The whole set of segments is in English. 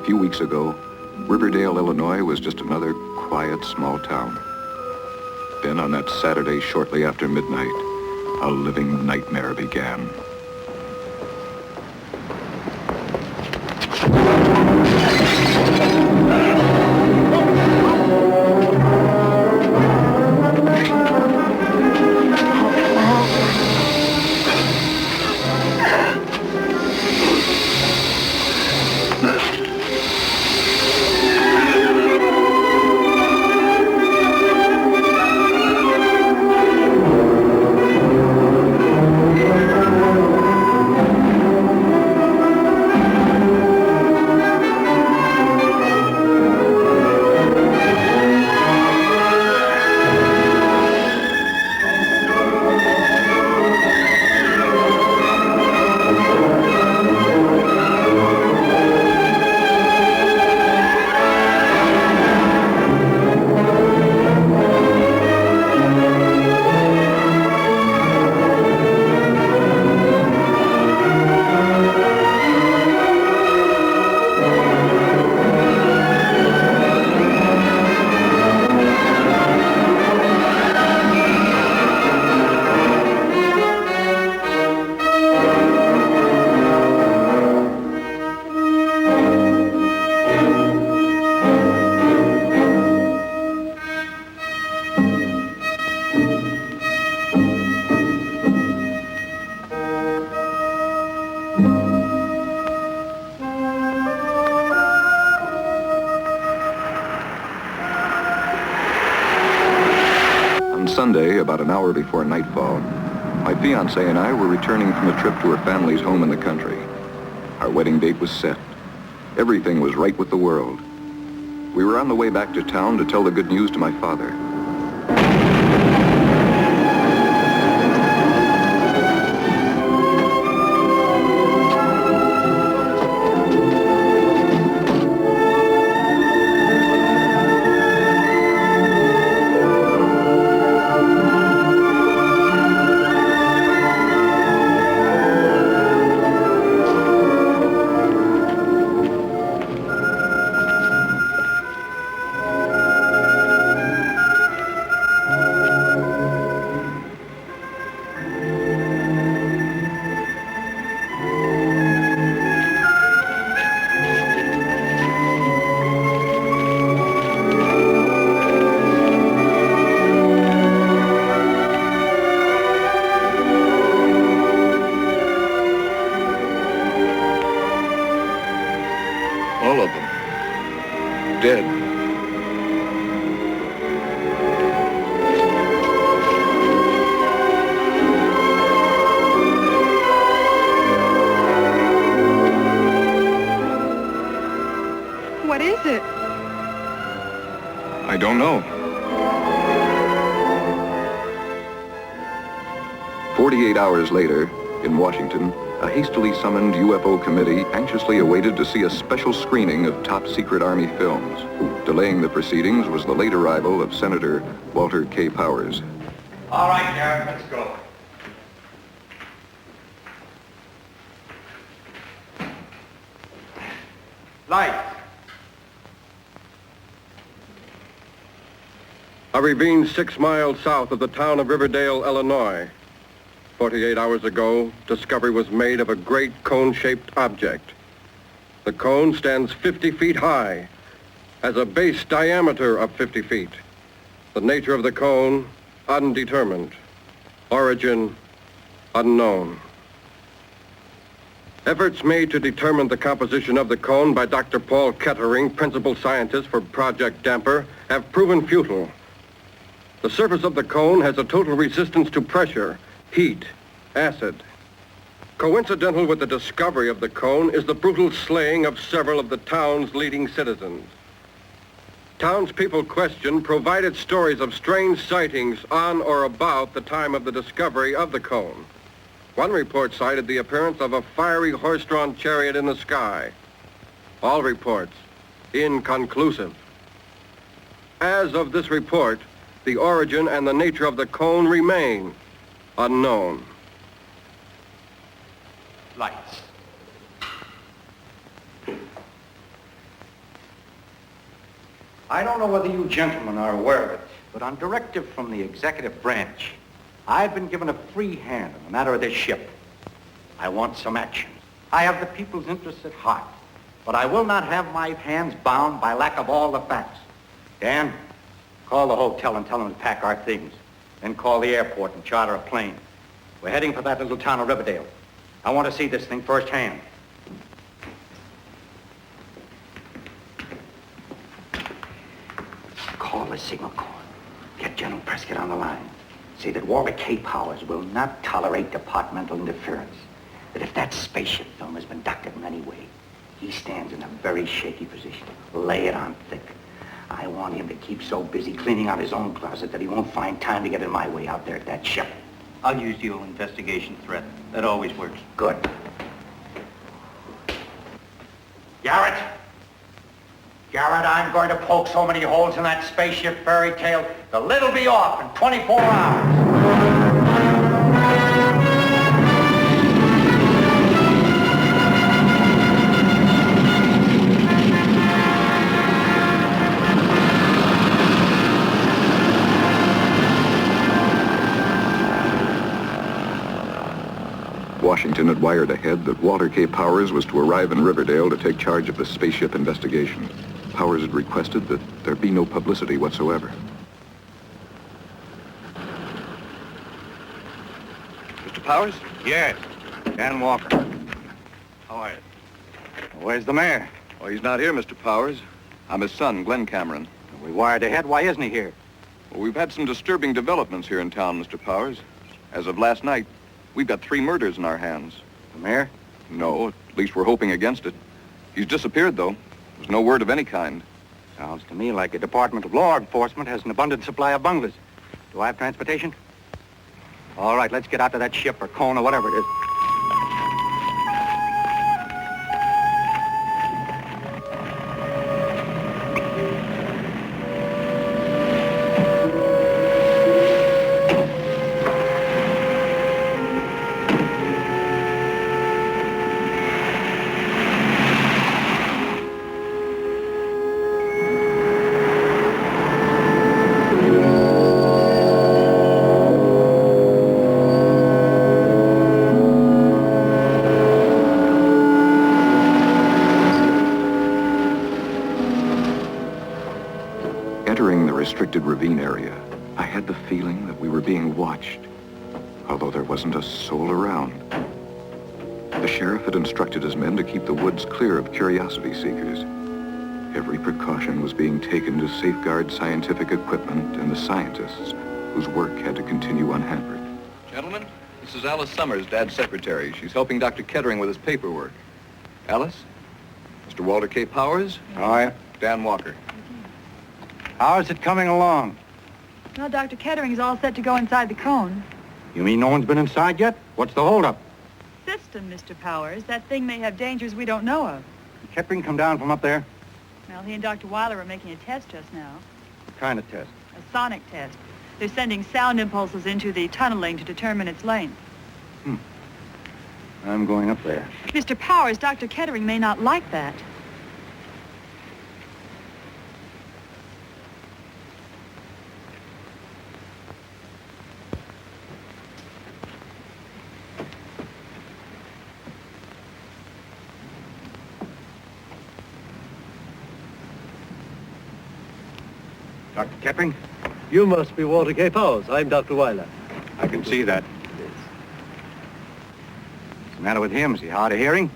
few weeks ago, Riverdale, Illinois was just another quiet, small town. Then on that Saturday shortly after midnight, a living nightmare began. Sunday, about an hour before nightfall, my fiancée and I were returning from a trip to her family's home in the country. Our wedding date was set. Everything was right with the world. We were on the way back to town to tell the good news to my father. All of them. Dead. What is it? I don't know. 48 hours later, in Washington, a hastily summoned UFO committee anxiously awaited to see a special screening of top-secret Army films. Delaying the proceedings was the late arrival of Senator Walter K. Powers. All right, Garrett, let's go. Lights. A ravine 6 miles south of the town of Riverdale, Illinois. 48 hours ago, discovery was made of a great cone-shaped object. The cone stands 50 feet high, has a base diameter of 50 feet. The nature of the cone, undetermined. Origin, unknown. Efforts made to determine the composition of the cone by Dr. Paul Kettering, principal scientist for Project Damper, have proven futile. The surface of the cone has a total resistance to pressure, heat, acid. Coincidental with the discovery of the cone is the brutal slaying of several of the town's leading citizens. Townspeople questioned provided stories of strange sightings on or about the time of the discovery of the cone. One report cited the appearance of a fiery horse-drawn chariot in the sky. All reports inconclusive. As of this report, the origin and the nature of the cone remain unknown. Lights. I don't know whether you gentlemen are aware of it, but on directive from the executive branch, I've been given a free hand in the matter of this ship. I want some action. I have the people's interests at heart, but I will not have my hands bound by lack of all the facts. Dan, call the hotel and tell them to pack our things. Then call the airport and charter a plane. We're heading for that little town of Riverdale. I want to see this thing firsthand. Call the signal corps. Get General Prescott on the line. Say that Walter K. Powers will not tolerate departmental interference. That if that spaceship film has been doctored in any way, he stands in a very shaky position. Lay it on thick. I want him to keep so busy cleaning out his own closet that he won't find time to get in my way out there at that ship. I'll use the old investigation threat. That always works. Good. Garrett! Garrett, I'm going to poke so many holes in that spaceship fairy tale, the lid'll be off in 24 hours. Washington had wired ahead that Walter K. Powers was to arrive in Riverdale to take charge of the spaceship investigation. Powers had requested that there be no publicity whatsoever. Mr. Powers? Yes. Dan Walker. How are you? Where's the mayor? Oh, he's not here, Mr. Powers. I'm his son, Glenn Cameron. We wired ahead. Why isn't he here? Well, we've had some disturbing developments here in town, Mr. Powers. As of last night, we've got 3 murders in our hands. The mayor? No, at least we're hoping against it. He's disappeared, though. There's no word of any kind. Sounds to me like the Department of Law Enforcement has an abundant supply of bunglers. Do I have transportation? All right, let's get out to that ship or cone or whatever it is. Entering the restricted ravine area, I had the feeling that we were being watched, although there wasn't a soul around. The sheriff had instructed his men to keep the woods clear of curiosity seekers. Every precaution was being taken to safeguard scientific equipment and the scientists whose work had to continue unhampered. Gentlemen, this is Alice Summers, Dad's secretary. She's helping Dr. Kettering with his paperwork. Alice? Mr. Walter K. Powers? How are you? Dan Walker. How's it coming along? Well, Dr. Kettering's all set to go inside the cone. You mean no one's been inside yet? What's the holdup? System, Mr. Powers. That thing may have dangers we don't know of. Did Kettering come down from up there? Well, he and Dr. Weiler are making a test just now. What kind of test? A sonic test. They're sending sound impulses into the tunneling to determine its length. I'm going up there. Mr. Powers, Dr. Kettering may not like that. Dr. Kettering? You must be Walter K. Powers. I'm Dr. Weiler. I can see that. What's the matter with him? Is he hard of hearing?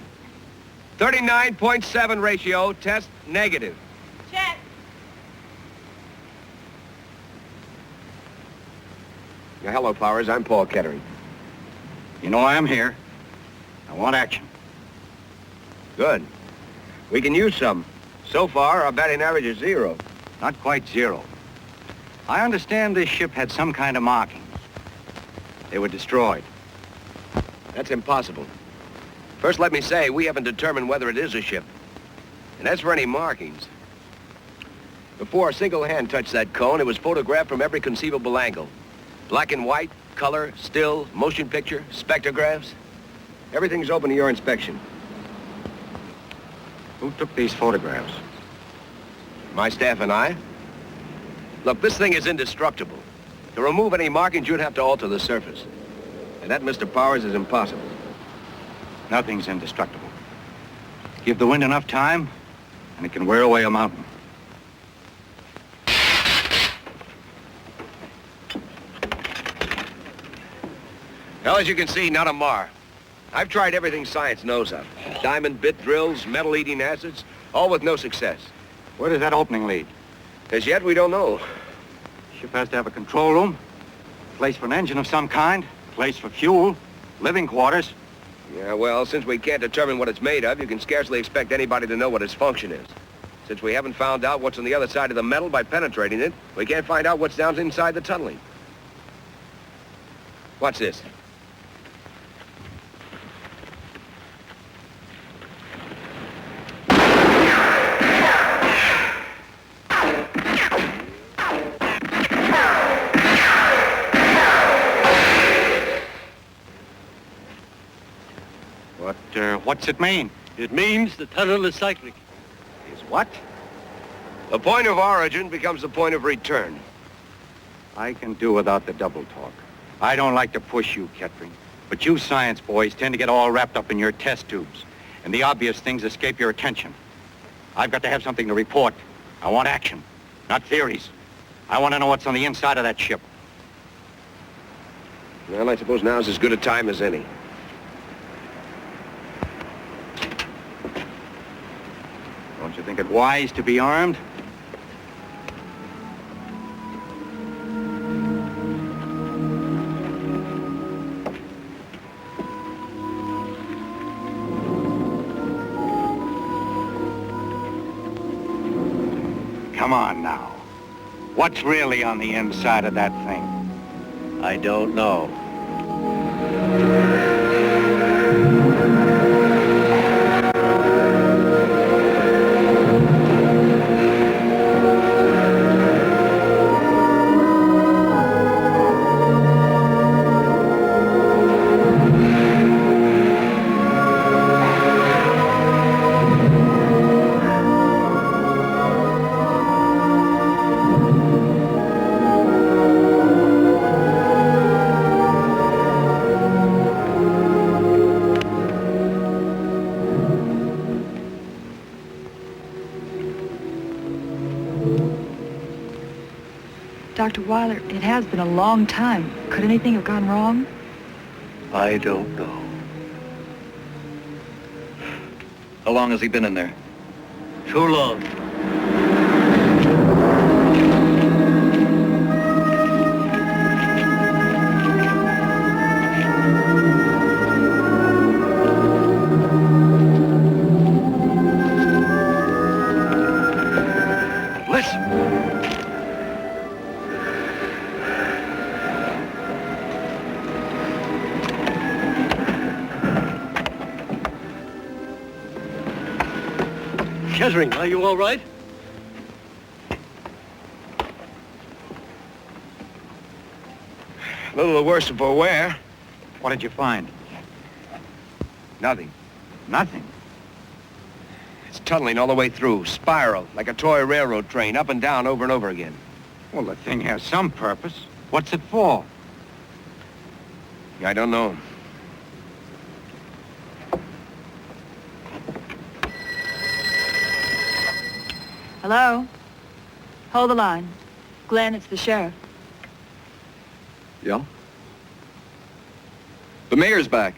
39.7 ratio, test negative. Check. Yeah, hello, Powers. I'm Paul Kettering. You know I'm here. I want action. Good. We can use some. So far, our batting average is 0. Not quite 0. I understand this ship had some kind of markings. They were destroyed. That's impossible. First, let me say, we haven't determined whether it is a ship. And as for any markings, before a single hand touched that cone, it was photographed from every conceivable angle. Black and white, color, still, motion picture, spectrographs. Everything's open to your inspection. Who took these photographs? My staff and I? Look, this thing is indestructible. To remove any markings, you'd have to alter the surface. And that, Mr. Powers, is impossible. Nothing's indestructible. Give the wind enough time, and it can wear away a mountain. Well, as you can see, not a mar. I've tried everything science knows of. Diamond bit drills, metal-eating acids, all with no success. Where does that opening lead? As yet, we don't know. Ship has to have a control room, place for an engine of some kind, place for fuel, living quarters. Yeah, well, since we can't determine what it's made of, you can scarcely expect anybody to know what its function is. Since we haven't found out what's on the other side of the metal by penetrating it, we can't find out what's down inside the tunneling. Watch this. What's it mean? It means the tunnel is cyclic. Is what? The point of origin becomes the point of return. I can do without the double talk. I don't like to push you, Kettering, but you science boys tend to get all wrapped up in your test tubes, and the obvious things escape your attention. I've got to have something to report. I want action, not theories. I want to know what's on the inside of that ship. Well, I suppose now's as good a time as any. Don't you think it wise to be armed? Come on now. What's really on the inside of that thing? I don't know. Dr. Weiler, it has been a long time. Could anything have gone wrong? I don't know. How long has he been in there? Too long. Kettering, are you all right? A little the worse for wear. What did you find? Nothing. Nothing. It's tunneling all the way through, spiral, like a toy railroad train, up and down over and over again. Well, the thing has some purpose. What's it for? I don't know. Hello? Hold the line. Glenn, it's the sheriff. Yeah? The mayor's back.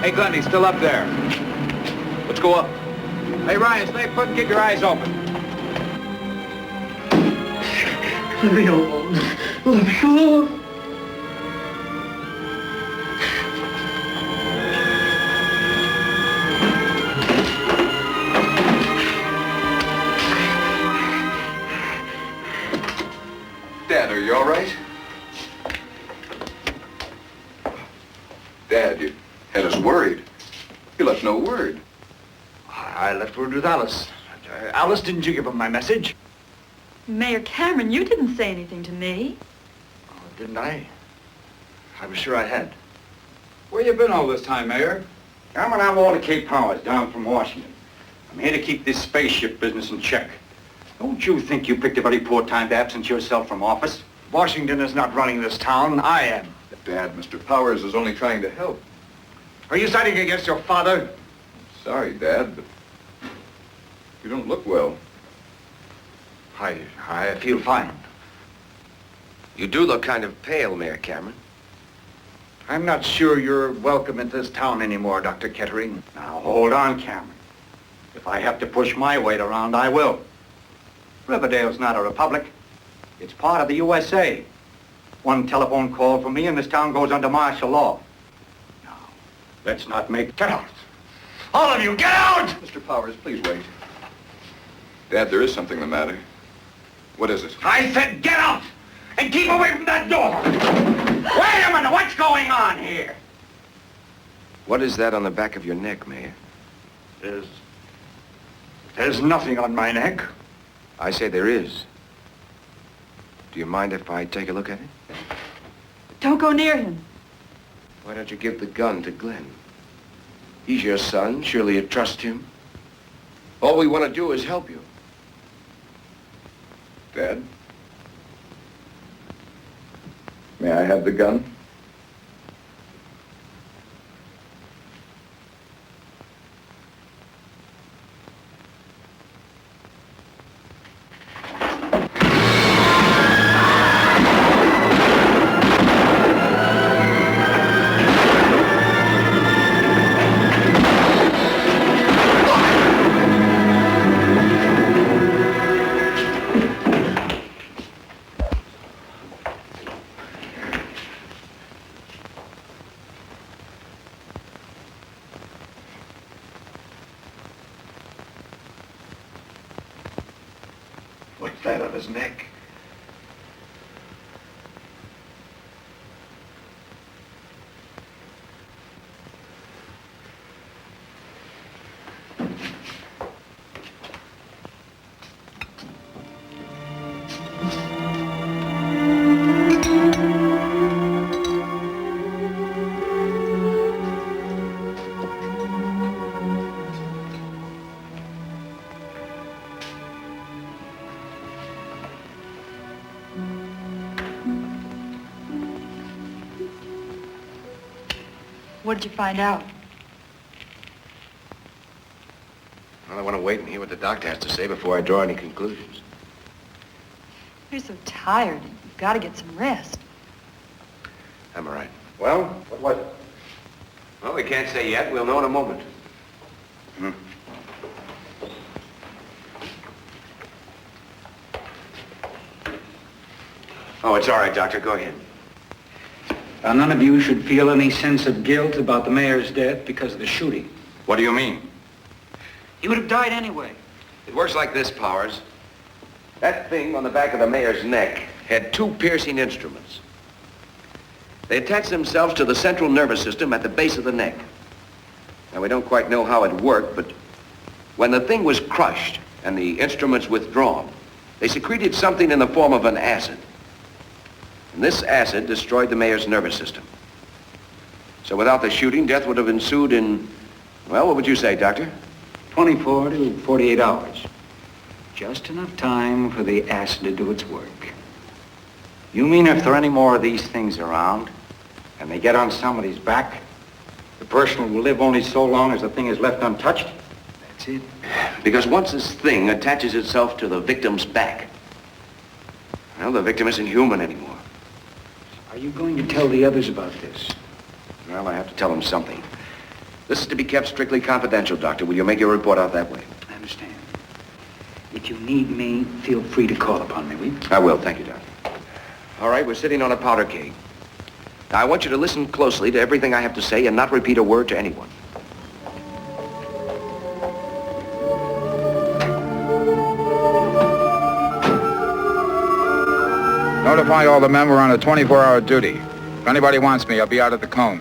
Hey, Glenn, he's still up there. Let's go up. Hey, Ryan, stay put and keep your eyes open. Let me alone. Let me alone. matter? You all right? Dad, you had us worried. You left no word. I left word with Alice. Alice, didn't you give him my message? Mayor Cameron, you didn't say anything to me. Oh, didn't I? I was sure I had. Where you been all this time, Mayor? I'm Walter K. Powers, down from Washington. I'm here to keep this spaceship business in check. Don't you think you picked a very poor time to absent yourself from office? Washington is not running this town. I am. Dad, Mr. Powers is only trying to help. Are you siding against your father? Sorry, Dad, but you don't look well. I feel fine. You do look kind of pale, Mayor Cameron. I'm not sure you're welcome in this town anymore, Dr. Kettering. Now, hold on, Cameron. If I have to push my weight around, I will. Riverdale's not a republic. It's part of the USA. One telephone call from me and this town goes under martial law. Now, let's not make... Get out! All of you, get out! Mr. Powers, please wait. Dad, there is something the matter. What is it? I said get out! And keep away from that door! Wait a minute, what's going on here? What is that on the back of your neck, Mayor? There's nothing on my neck. I say there is. Do you mind if I take a look at it? Don't go near him. Why don't you give the gun to Glenn? He's your son. Surely you trust him. All we want to do is help you. Dad? May I have the gun? What's that on his neck? What did you find out? Well, I want to wait and hear what the doctor has to say before I draw any conclusions. You're so tired. You've got to get some rest. I'm all right. Well, what was it? Well, we can't say yet. We'll know in a moment. Oh, it's all right, Doctor. Go ahead. None of you should feel any sense of guilt about the mayor's death because of the shooting. What do you mean? He would have died anyway. It works like this, Powers. That thing on the back of the mayor's neck had two piercing instruments. They attached themselves to the central nervous system at the base of the neck. Now, we don't quite know how it worked, but when the thing was crushed and the instruments withdrawn, they secreted something in the form of an acid. And this acid destroyed the mayor's nervous system. So without the shooting, death would have ensued in, well, what would you say, Doctor? 24 to 48 hours. Just enough time for the acid to do its work. You mean if there are any more of these things around, and they get on somebody's back, the person will live only so long as the thing is left untouched? That's it. Because once this thing attaches itself to the victim's back, well, the victim isn't human anymore. Are you going to tell the others about this? Well, I have to tell them something. This is to be kept strictly confidential, Doctor. Will you make your report out that way? I understand. If you need me, feel free to call upon me, will you? I will. Thank you, Doctor. All right, we're sitting on a powder keg. Now, I want you to listen closely to everything I have to say and not repeat a word to anyone. Notify all the men we're on a 24-hour duty. If anybody wants me, I'll be out at the cone.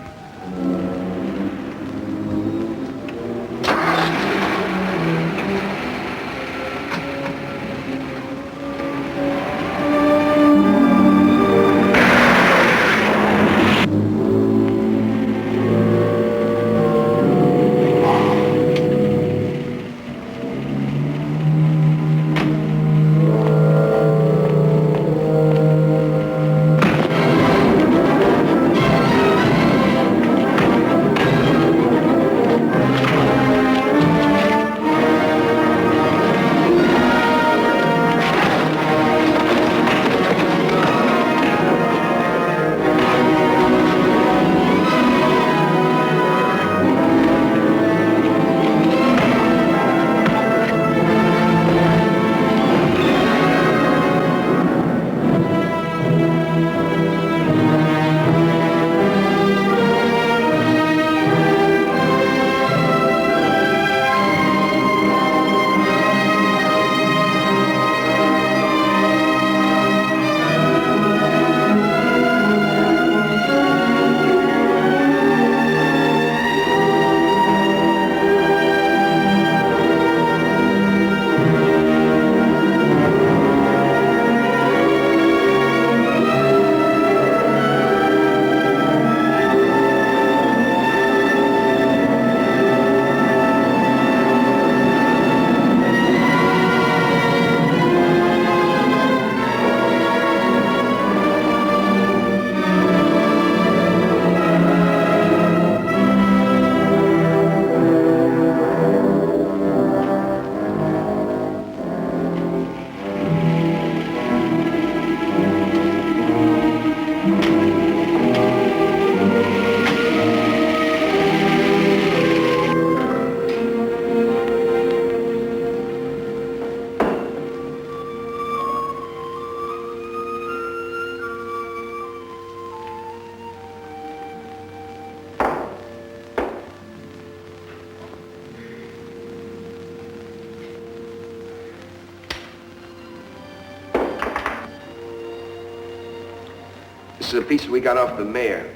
This is a piece we got off the mayor.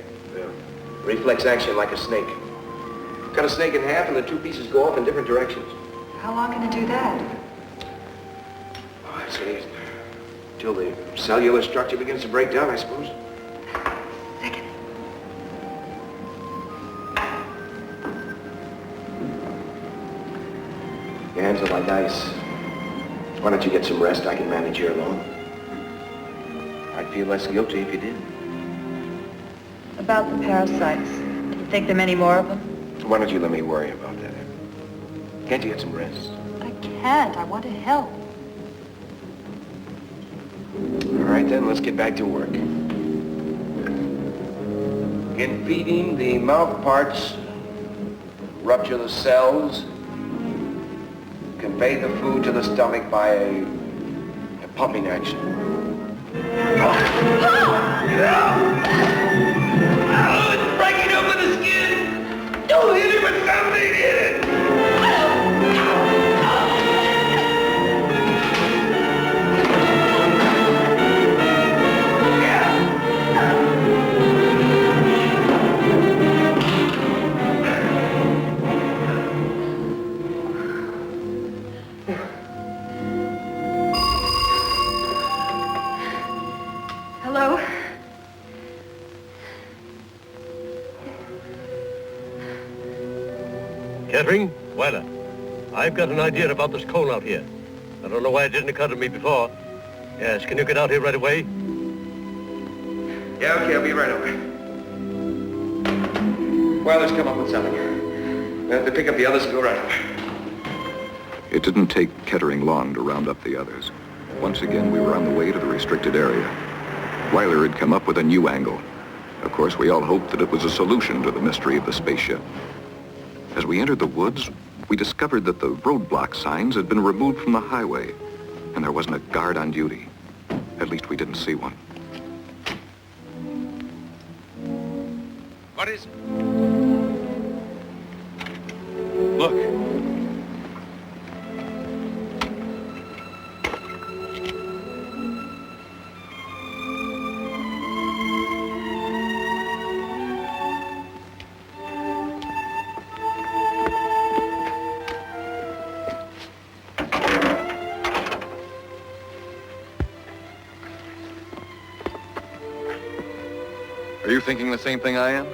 Reflex action like a snake. Cut a snake in half and the two pieces go off in different directions. How long can it do that? Oh, I'd say till the cellular structure begins to break down, I suppose. Second. Your hands are like ice. Why don't you get some rest? I can manage here alone. I'd feel less guilty if you did. About the parasites. Do you think there are many more of them? Why don't you let me worry about that? Can't you get some rest? I can't. I want to help. All right, then, let's get back to work. In feeding, the mouth parts rupture the cells, convey the food to the stomach by a pumping action. It's breaking open the skin! Don't hit it with something, hit it! Hello? Kettering, Weiler, I've got an idea about this cone out here. I don't know why it didn't occur to me before. Yes, can you get out here right away? Yeah, okay, I'll be right over. Weiler's come up with something. We'll have to pick up the others and go right over. It didn't take Kettering long to round up the others. Once again, we were on the way to the restricted area. Weiler had come up with a new angle. Of course, we all hoped that it was a solution to the mystery of the spaceship. As we entered the woods, we discovered that the roadblock signs had been removed from the highway, and there wasn't a guard on duty. At least we didn't see one. What is it? Look. Are you thinking the same thing I am?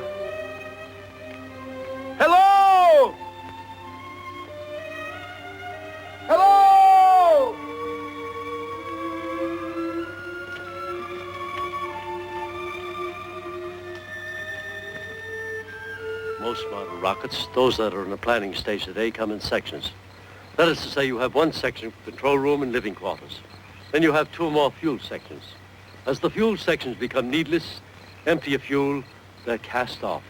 Hello! Hello! Most modern rockets, those that are in the planning stage today, come in sections. That is to say, you have one section for control room and living quarters. Then you have two more fuel sections. As the fuel sections become needless, empty of fuel, they're cast off.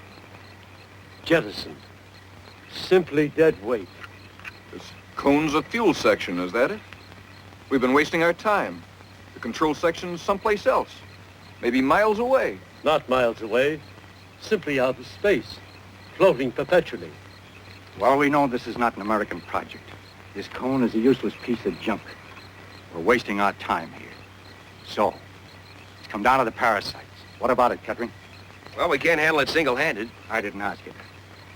Jettisoned. Simply dead weight. This cone's a fuel section, is that it? We've been wasting our time. The control section's someplace else. Maybe miles away. Not miles away. Simply out of space. Floating perpetually. Well, we know this is not an American project. This cone is a useless piece of junk. We're wasting our time here. So, it's come down to the parasites. What about it, Kettering? Well, we can't handle it single-handed. I didn't ask you.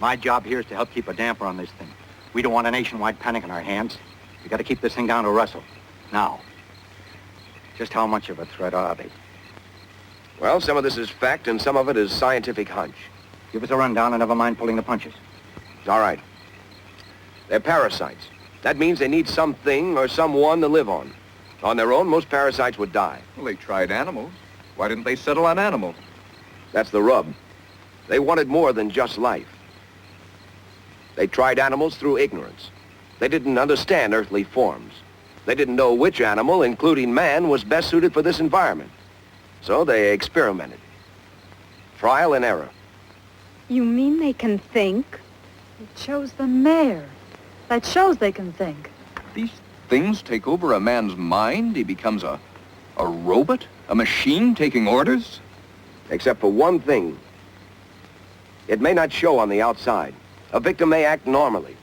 My job here is to help keep a damper on this thing. We don't want a nationwide panic in our hands. We got to keep this thing down to Russell. Now, just how much of a threat are they? Well, some of this is fact and some of it is scientific hunch. Give us a rundown and never mind pulling the punches. All right. They're parasites. That means they need something or someone to live on. On their own, most parasites would die. Well, they tried animals. Why didn't they settle on animals? That's the rub. They wanted more than just life. They tried animals through ignorance. They didn't understand earthly forms. They didn't know which animal, including man, was best suited for this environment. So they experimented. Trial and error. You mean they can think? They chose the mayor. That shows they can think. These things take over a man's mind. He becomes a robot? A machine taking orders? Except for one thing. It may not show on the outside. A victim may act normally.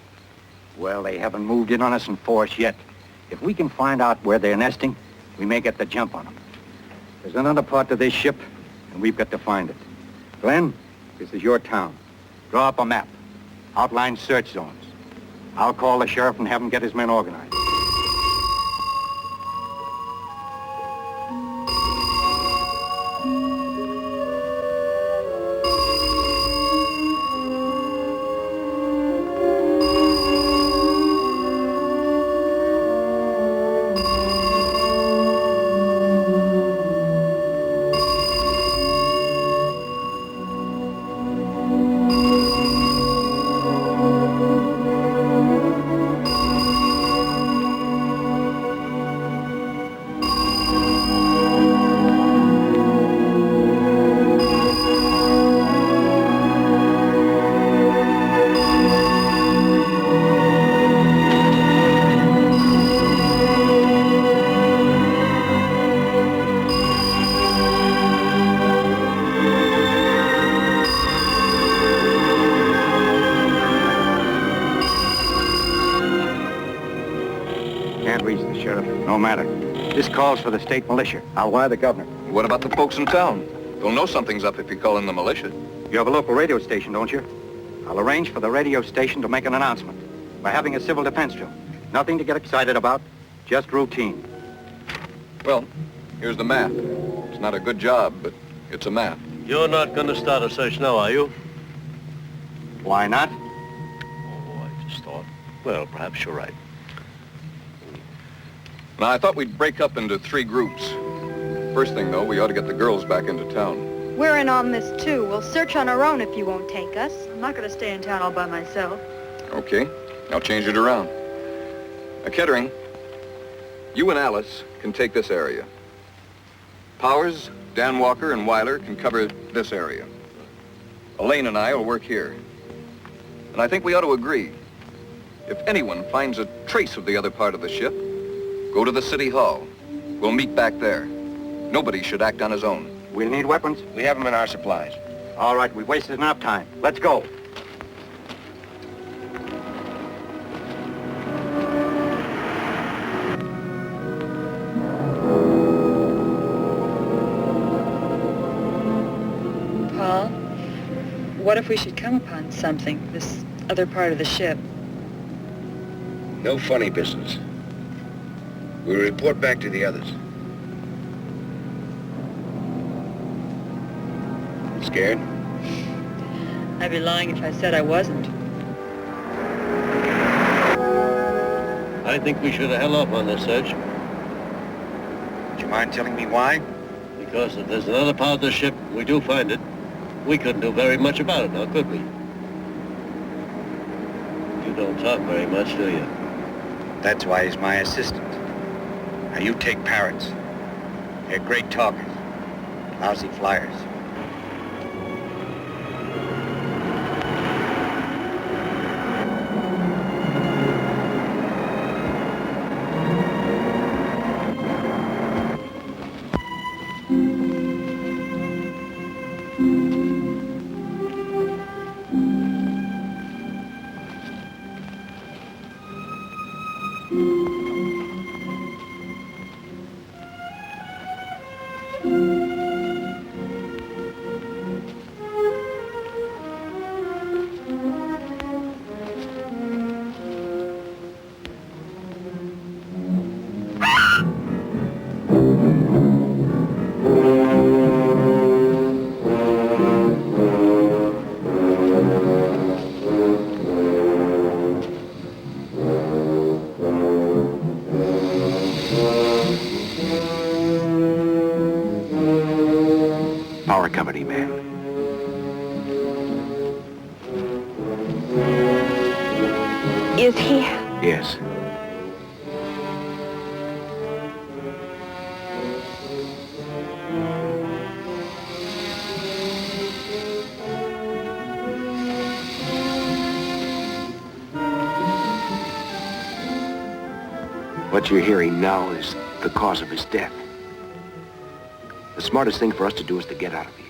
Well, they haven't moved in on us in force yet. If we can find out where they're nesting, we may get the jump on them. There's another part to this ship, and we've got to find it. Glenn, this is your town. Draw up a map. Outline search zones. I'll call the sheriff and have him get his men organized. No matter. This calls for the state militia. I'll wire the governor. What about the folks in town? They'll know something's up if you call in the militia. You have a local radio station, don't you? I'll arrange for the radio station to make an announcement. We're having a civil defense drill. Nothing to get excited about, just routine. Well, here's the map. It's not a good job, but it's a map. You're not going to start a search now, are you? Why not? Oh, I just thought. Well, perhaps you're right. Now, I thought we'd break up into 3 groups. First thing, though, we ought to get the girls back into town. We're in on this, too. We'll search on our own if you won't take us. I'm not going to stay in town all by myself. Okay, I'll change it around. Kettering, you and Alice can take this area. Powers, Dan Walker, and Weiler can cover this area. Elaine and I will work here. And I think we ought to agree. If anyone finds a trace of the other part of the ship, go to the city hall. We'll meet back there. Nobody should act on his own. We'll need weapons. We have them in our supplies. All right, we've wasted enough time. Let's go. Paul, what if we should come upon something, this other part of the ship? No funny business. We'll report back to the others. Scared? I'd be lying if I said I wasn't. I think we should have held off on this search. Would you mind telling me why? Because if there's another part of the ship, we do find it, we couldn't do very much about it now, could we? You don't talk very much, do you? That's why he's my assistant. Now you take parrots. They're great talkers, lousy flyers. Power company man. Is he? Yes. What you're hearing now is the cause of his death. The smartest thing for us to do is to get out of here.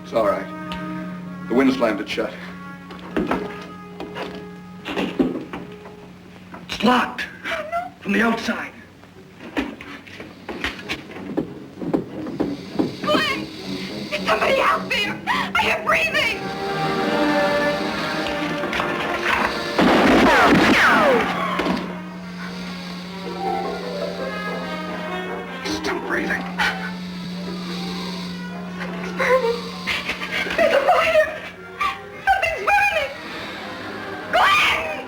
It's all right. The wind slammed it shut. It's locked. From the outside. Glenn! There's somebody out there! I am breathing! He's still breathing. It's burning! There's a fire! Something's burning! Glenn!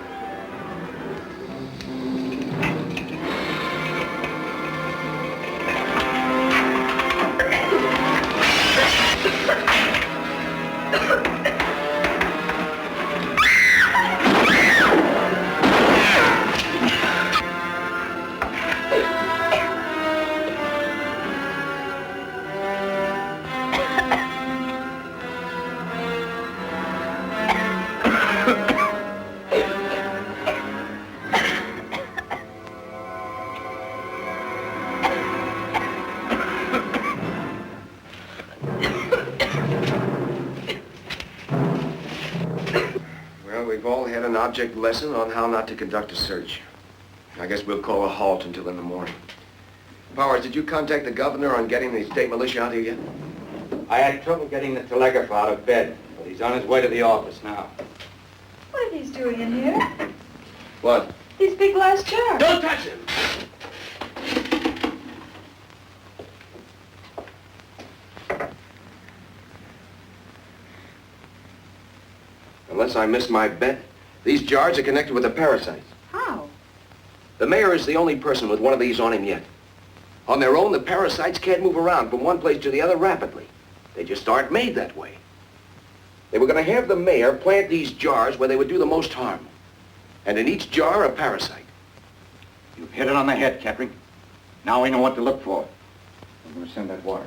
Well, we've all had an object lesson on how not to conduct a search. I guess we'll call a halt until in the morning. Powers, did you contact the governor on getting the state militia out here yet? I had trouble getting the telegrapher out of bed, but he's on his way to the office now. What are these doing in here? What? These big glass jars. Don't touch him! Unless I missed my bet, these jars are connected with the parasites. How? The mayor is the only person with one of these on him yet. On their own, the parasites can't move around from one place to the other rapidly. They just aren't made that way. They were going to have the mayor plant these jars where they would do the most harm. And in each jar, a parasite. You've hit it on the head, Captain. Now we know what to look for. I'm going to send that water.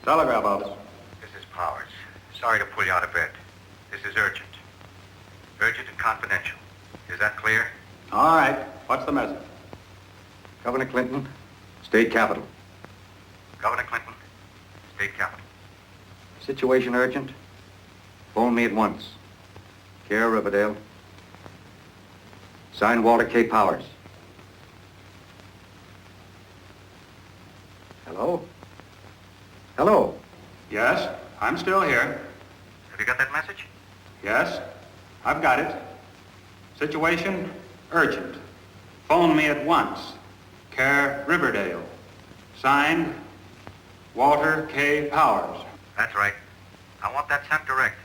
Telegraph office. This is Powers. sorry to pull you out of bed. This is urgent. Urgent and confidential. Is that clear? All right. What's the message? Governor Clinton, State Capitol. Governor Clinton, State Capitol. Situation urgent. Phone me at once. Care Riverdale. Signed Walter K. Powers. Hello? Hello? Yes, I'm still here. Have you got that message? Yes, I've got it. Situation urgent. Phone me at once. Care Riverdale. Signed, Walter K. Powers. That's right. I want that sent direct.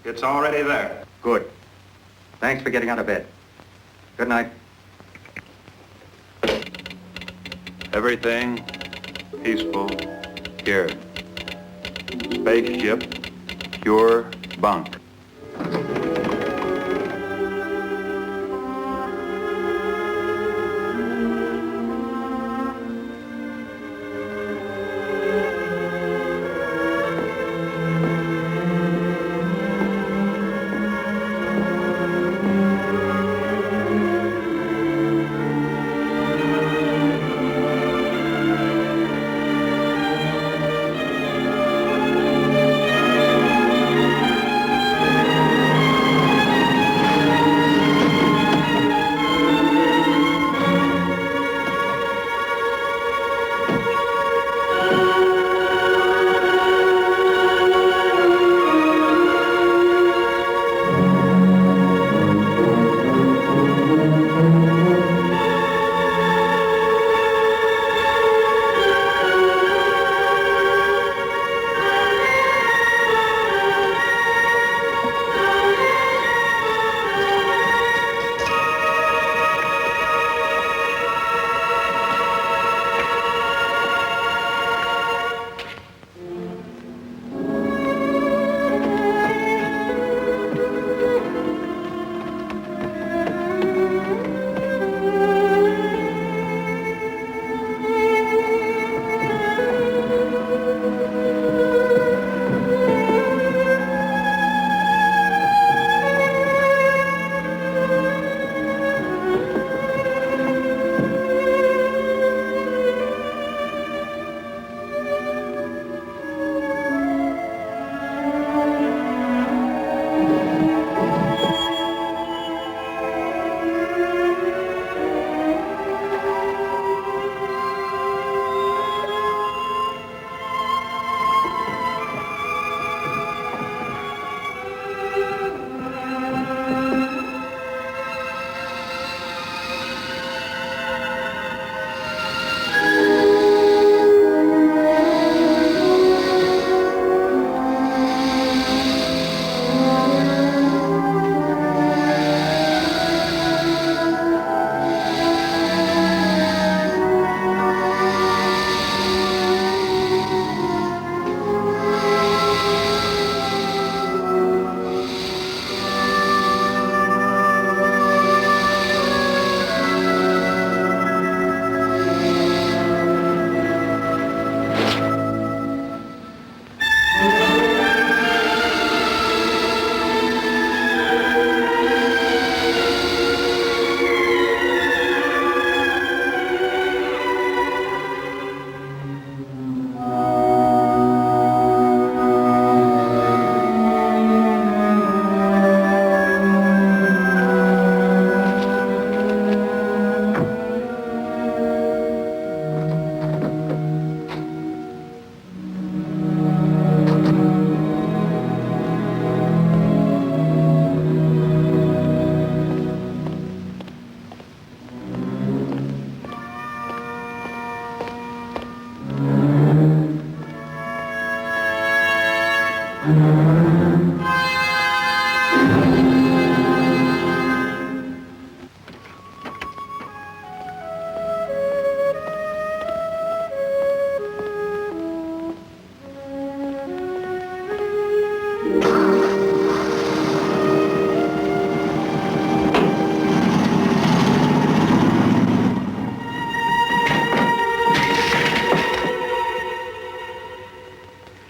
It's already there. Good. Thanks for getting out of bed. Good night. Everything peaceful here. Spaceship, pure bunk.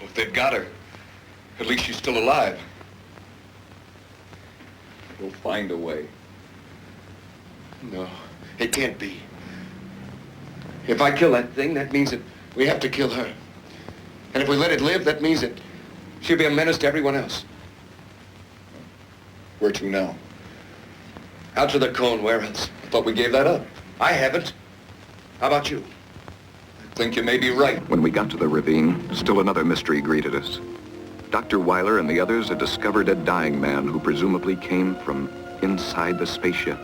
If they've got her, At least she's still alive. We'll find a way. No, it can't be. If I kill that thing, that means that we have to kill her. And if we let it live, that means that she'll be a menace to everyone else. Where to now? Out to the cone, where else? I thought we gave that up. I haven't. How about you? I think you may be right. When we got to the ravine, still another mystery greeted us. Dr. Weiler and the others had discovered a dying man who presumably came from inside the spaceship.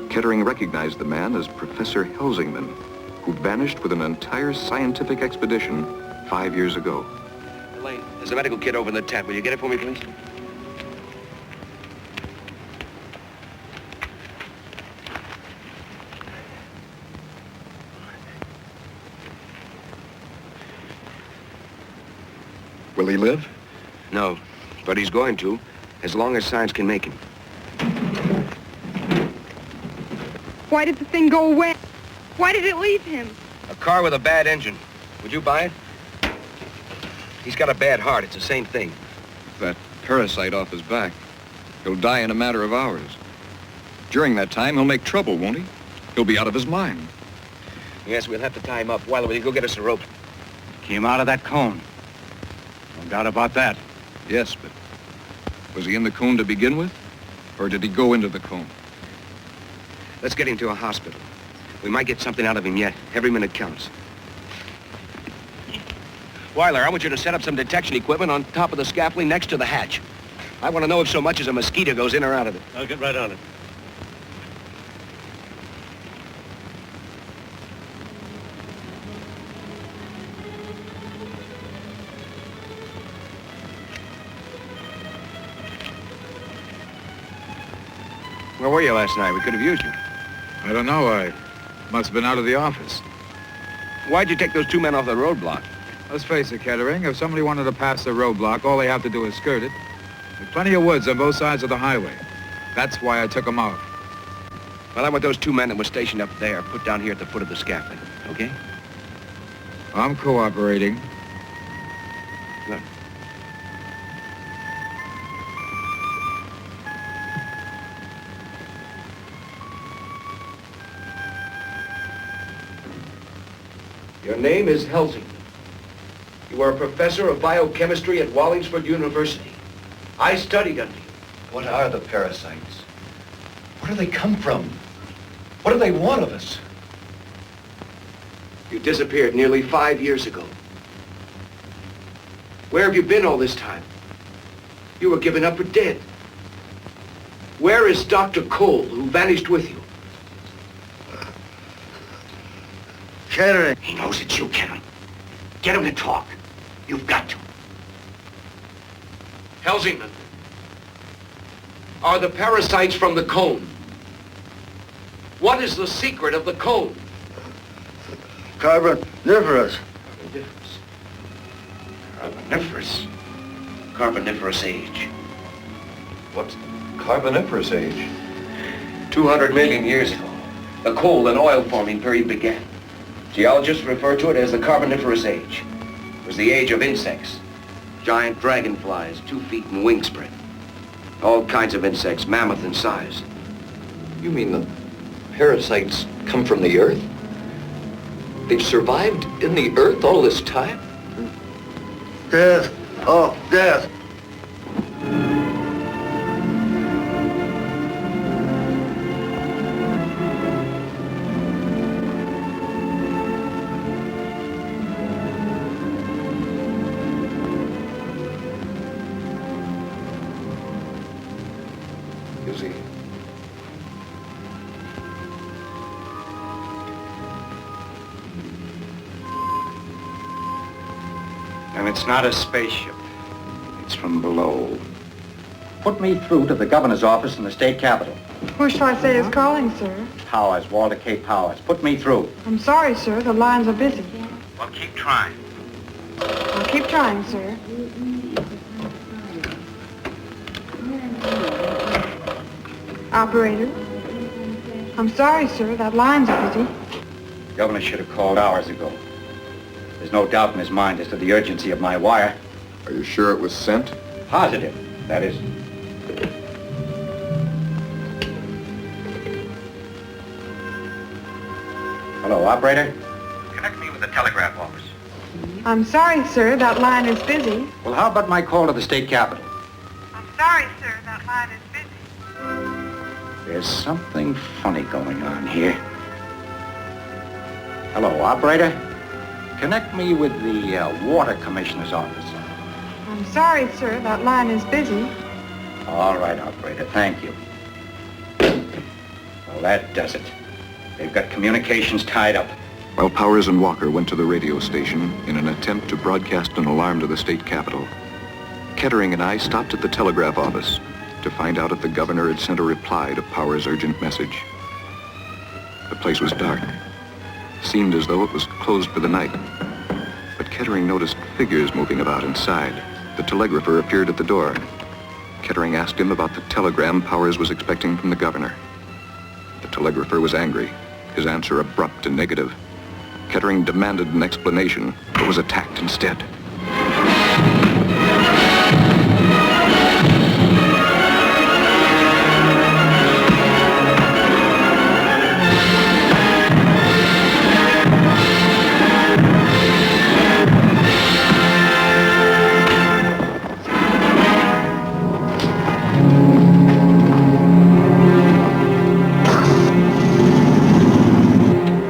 Kettering recognized the man as Professor Helsingman, who vanished with an entire scientific expedition 5 years ago. Elaine, there's a medical kit over in the tent. Will you get it for me, please? Will he live? No, but he's going to, as long as science can make him. Why did the thing go away? Why did it leave him? A car with a bad engine. Would you buy it? He's got a bad heart. It's the same thing. That parasite off his back. He'll die in a matter of hours. During that time, he'll make trouble, won't he? He'll be out of his mind. Yes, we'll have to tie him up. Weiler, will you go get us a rope? Came out of that cone. No doubt about that. Yes, but was he in the cone to begin with? Or did he go into the cone? Let's get him to a hospital. We might get something out of him yet. Every minute counts. Weiler, I want you to set up some detection equipment on top of the scaffolding next to the hatch. I want to know if so much as a mosquito goes in or out of it. I'll get right on it. Where were you last night? We could have used you. I don't know. I must have been out of the office. Why'd you take those two men off the roadblock? Let's face it, Kettering. If somebody wanted to pass the roadblock, all they have to do is skirt it. There's plenty of woods on both sides of the highway. That's why I took them off. Well, I want those two men that were stationed up there put down here at the foot of the scaffolding, okay? I'm cooperating. Good. Your name is Helsingman. You are a professor of biochemistry at Wallingford University. I studied under you. What are the parasites? Where do they come from? What do they want of us? You disappeared nearly 5 years ago. Where have you been all this time? You were given up for dead. Where is Dr. Cole, who vanished with you? Kettering. He knows it's you, Kettering. Get him to talk. You've got to. Helsingman, are the parasites from the cone? What is the secret of the cone? Carboniferous. Carboniferous? Carboniferous age. What's Carboniferous age? 200 million years ago, the coal and oil forming period began. Geologists refer to it as the Carboniferous age. It was the age of insects. Giant dragonflies, 2 feet in wingspread. All kinds of insects, mammoth in size. You mean the parasites come from the Earth? They've survived in the Earth all this time? Death. Oh, death. Is he? And it's not a spaceship. It's from below. Put me through to the governor's office in the state capitol. Who shall I say is calling, sir? Powers, Walter K. Powers. Put me through. I'm sorry, sir. The lines are busy. Well, keep trying. I'll keep trying, sir. Operator? I'm sorry, sir. That lines are busy. The governor should have called hours ago. There's no doubt in his mind as to the urgency of my wire. Are you sure it was sent? Positive, that is. Hello, operator? Connect me with the telegraph office. I'm sorry, sir. That line is busy. Well, how about my call to the state capitol? I'm sorry, sir. That line is busy. There's something funny going on here. Hello, operator? Connect me with the water commissioner's office. I'm sorry, sir. That line is busy. All right, operator. Thank you. Well, that does it. They've got communications tied up. While Powers and Walker went to the radio station in an attempt to broadcast an alarm to the state capitol, Kettering and I stopped at the telegraph office to find out if the governor had sent a reply to Powers' urgent message. The place was dark. Seemed as though it was closed for the night. But Kettering noticed figures moving about inside. The telegrapher appeared at the door. Kettering asked him about the telegram Powers was expecting from the governor. The telegrapher was angry, his answer abrupt and negative. Kettering demanded an explanation, but was attacked instead.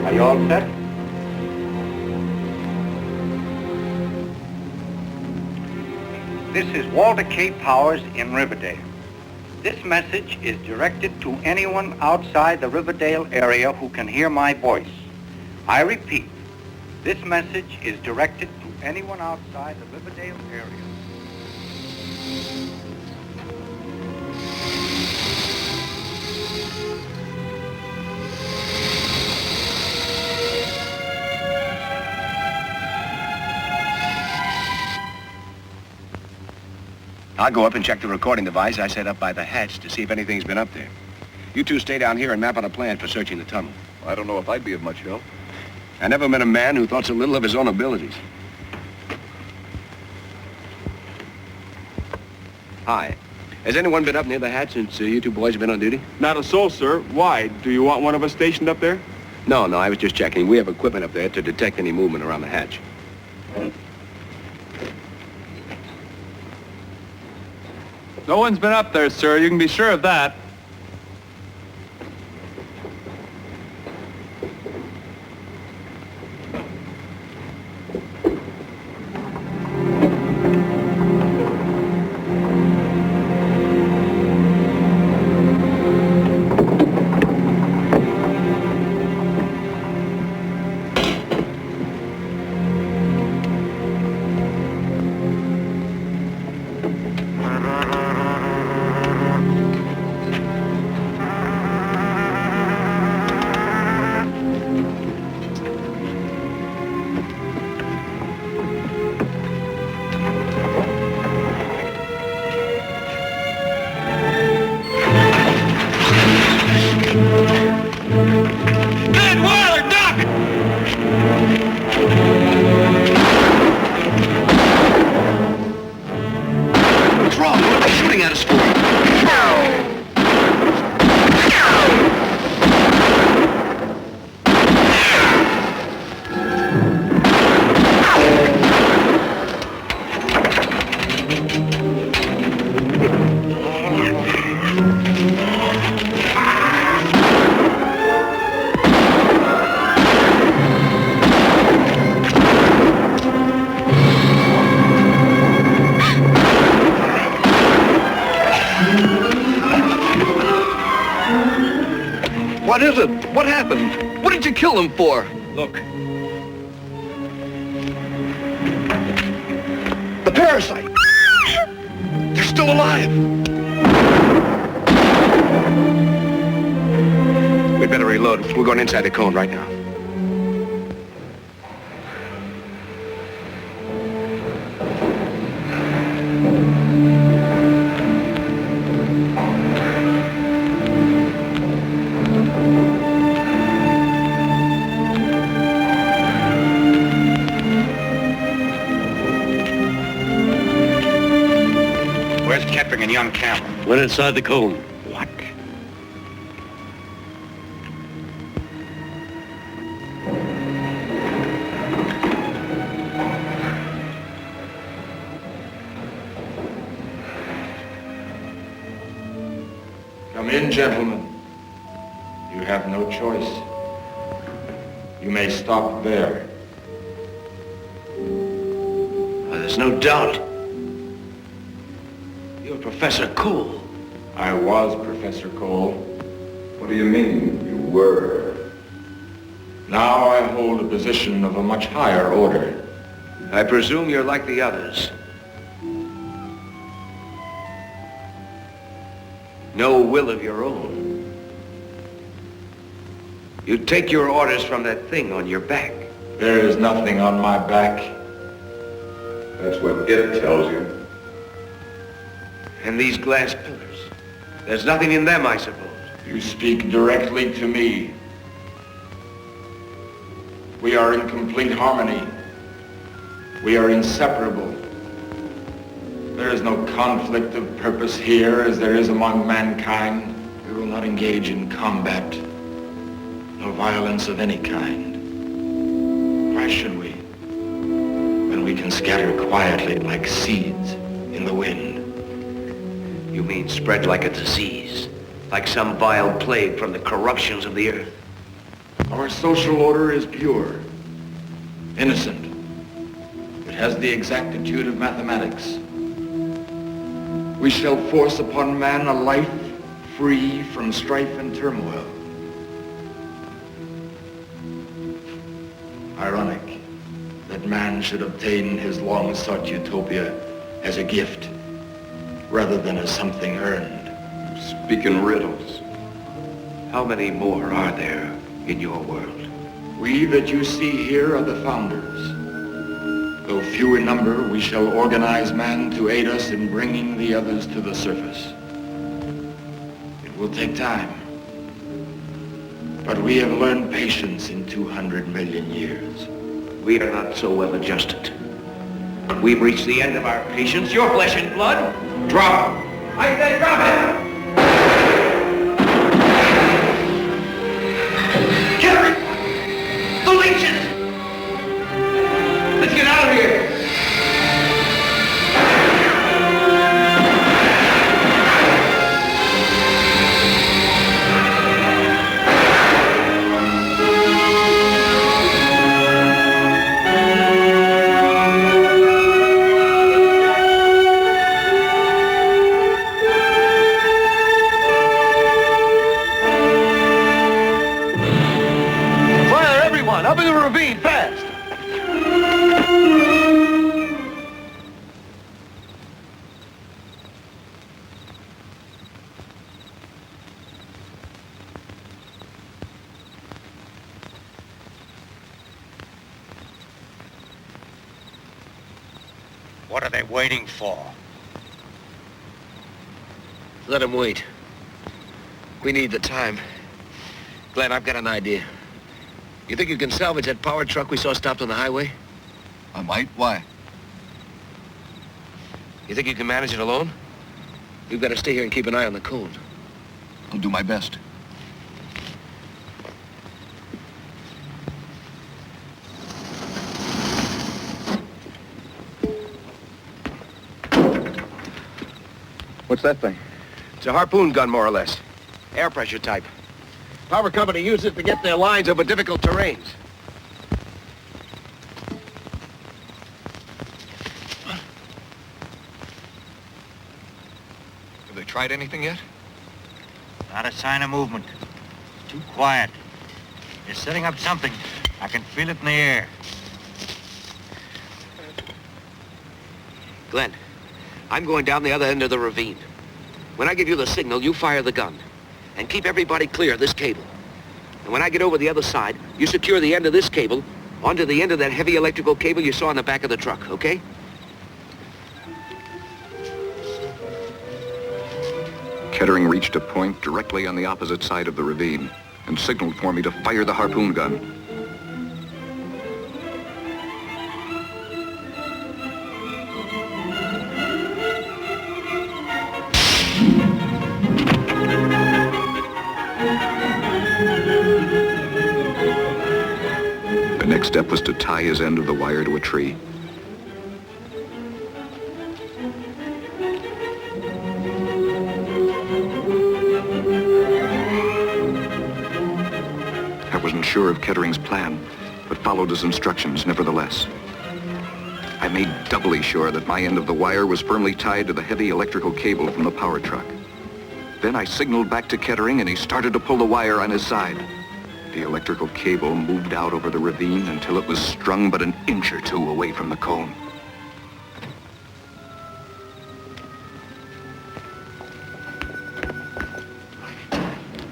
Are you all set? This is Walter K. Powers in Riverdale. This message is directed to anyone outside the Riverdale area who can hear my voice. I repeat, this message is directed to anyone outside the Riverdale area. I'll go up and check the recording device I set up by the hatch to see if anything's been up there. You two stay down here and map out a plan for searching the tunnel. I don't know if I'd be of much help. I never met a man who thought so little of his own abilities. Hi. Has anyone been up near the hatch since you two boys have been on duty? Not a soul, sir. Why? Do you want one of us stationed up there? No, I was just checking. We have equipment up there to detect any movement around the hatch. No one's been up there, sir. You can be sure of that. What is it? What happened? What did you kill them for? Look. The parasite. They're still alive. We'd better reload. We're going inside the cone right now. Where's Kettering and young Campbell? Went inside the cone. What? Come in, gentlemen. You have no choice. You may stop there. There's no doubt. You're Professor Cole. I was Professor Cole. What do you mean, you were? Now I hold a position of a much higher order. I presume you're like the others. No will of your own. You take your orders from that thing on your back. There is nothing on my back. That's what it tells you. And these glass pillars. There's nothing in them, I suppose. You speak directly to me. We are in complete harmony. We are inseparable. There is no conflict of purpose here as there is among mankind. We will not engage in combat. No violence of any kind. Why should we? When we can scatter quietly like seeds in the wind. You mean spread like a disease, like some vile plague from the corruptions of the earth? Our social order is pure, innocent. It has the exactitude of mathematics. We shall force upon man a life free from strife and turmoil. Ironic that man should obtain his long-sought utopia as a gift rather than as something earned. Speak in riddles. How many more are there in your world? We that you see here are the founders. Though few in number, we shall organize man to aid us in bringing the others to the surface. It will take time. But we have learned patience in 200 million years. We are not so well adjusted. We've reached the end of our patience. Your flesh and blood. Drop! I say drop it! Kettering! The leeches! Let's get out of here! Up in the ravine, fast! What are they waiting for? Let him wait. We need the time. Glenn, I've got an idea. You think you can salvage that power truck we saw stopped on the highway? I might. Why? You think you can manage it alone? You've got to stay here and keep an eye on the cone. I'll do my best. What's that thing? It's a harpoon gun, more or less. Air pressure type. Power company uses it to get their lines over difficult terrains. Have they tried anything yet? Not a sign of movement. Too quiet. They're setting up something. I can feel it in the air. Glenn, I'm going down the other end of the ravine. When I give you the signal, you fire the gun. And keep everybody clear of this cable. And when I get over the other side, you secure the end of this cable onto the end of that heavy electrical cable you saw in the back of the truck, okay? Kettering reached a point directly on the opposite side of the ravine and signaled for me to fire the harpoon gun. step was to tie his end of the wire to a tree. I wasn't sure of Kettering's plan, but followed his instructions nevertheless. I made doubly sure that my end of the wire was firmly tied to the heavy electrical cable from the power truck. Then I signaled back to Kettering and he started to pull the wire on his side. The electrical cable moved out over the ravine until it was strung but an inch or two away from the cone.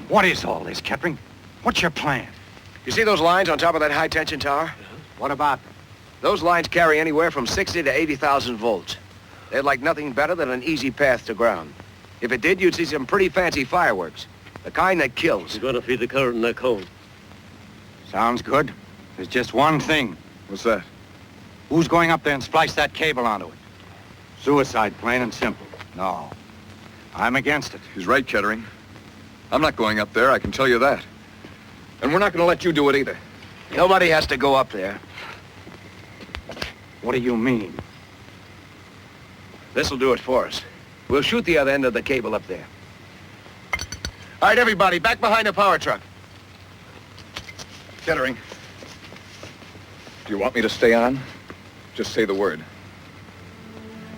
What is all this, Kettering? What's your plan? You see those lines on top of that high-tension tower? What about them? Those lines carry anywhere from 60 to 80,000 volts. They'd like nothing better than an easy path to ground. If it did, you'd see some pretty fancy fireworks. The kind that kills. You're going to feed the current in that cone. Sounds good. There's just one thing. What's that? Who's going up there and splice that cable onto it? Suicide, plain and simple. No. I'm against it. He's right, Kettering. I'm not going up there, I can tell you that. And we're not going to let you do it either. Nobody has to go up there. What do you mean? This'll do it for us. We'll shoot the other end of the cable up there. All right, everybody, back behind the power truck. Kettering, do you want me to stay on? Just say the word.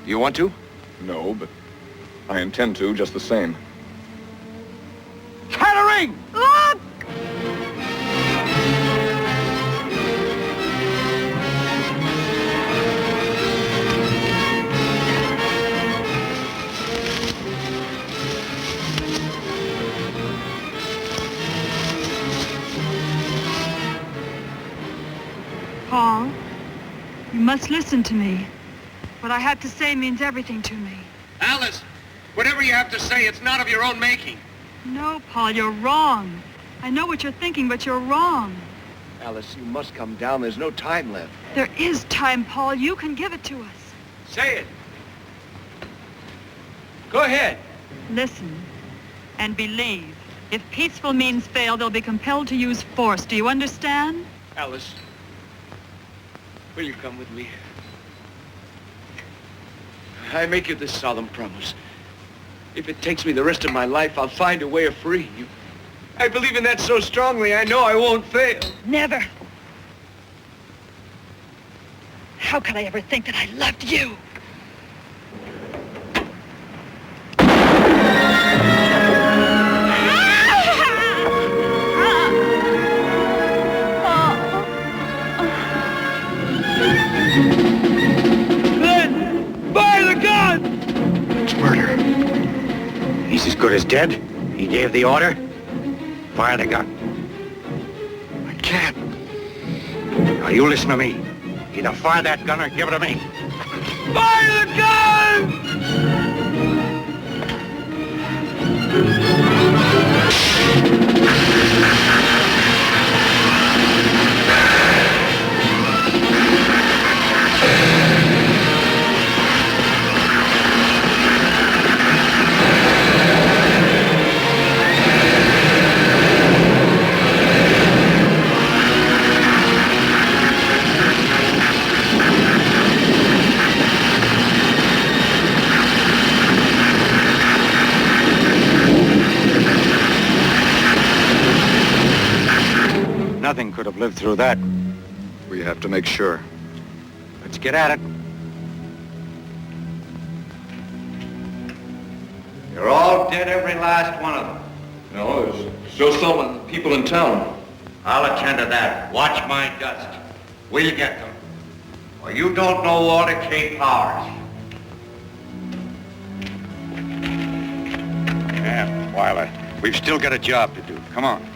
You want to? No, but I intend to just the same. Kettering! Look! Paul, you must listen to me. What I have to say means everything to me. Alice, whatever you have to say, it's not of your own making. No, Paul, you're wrong. I know what you're thinking, but you're wrong. Alice, you must come down. There's no time left. There is time, Paul. You can give it to us. Say it. Go ahead. Listen and believe. If peaceful means fail, they'll be compelled to use force. Do you understand? Alice, will you come with me? I make you this solemn promise. If it takes me the rest of my life, I'll find a way of freeing you. I believe in that so strongly, I know I won't fail. Never. How could I ever think that I loved you? He's as good as dead. He gave the order. Fire the gun. I can't. Now you listen to me. Either fire that gun or give it to me. Fire the gun! Nothing could have lived through that. We have to make sure. Let's get at it. You're all dead, every last one of them. No, there's still some people in town. I'll attend to that. Watch my dust. We'll get them. Or you don't know Walter K. Powers. Yeah, Weiler, we've still got a job to do. Come on.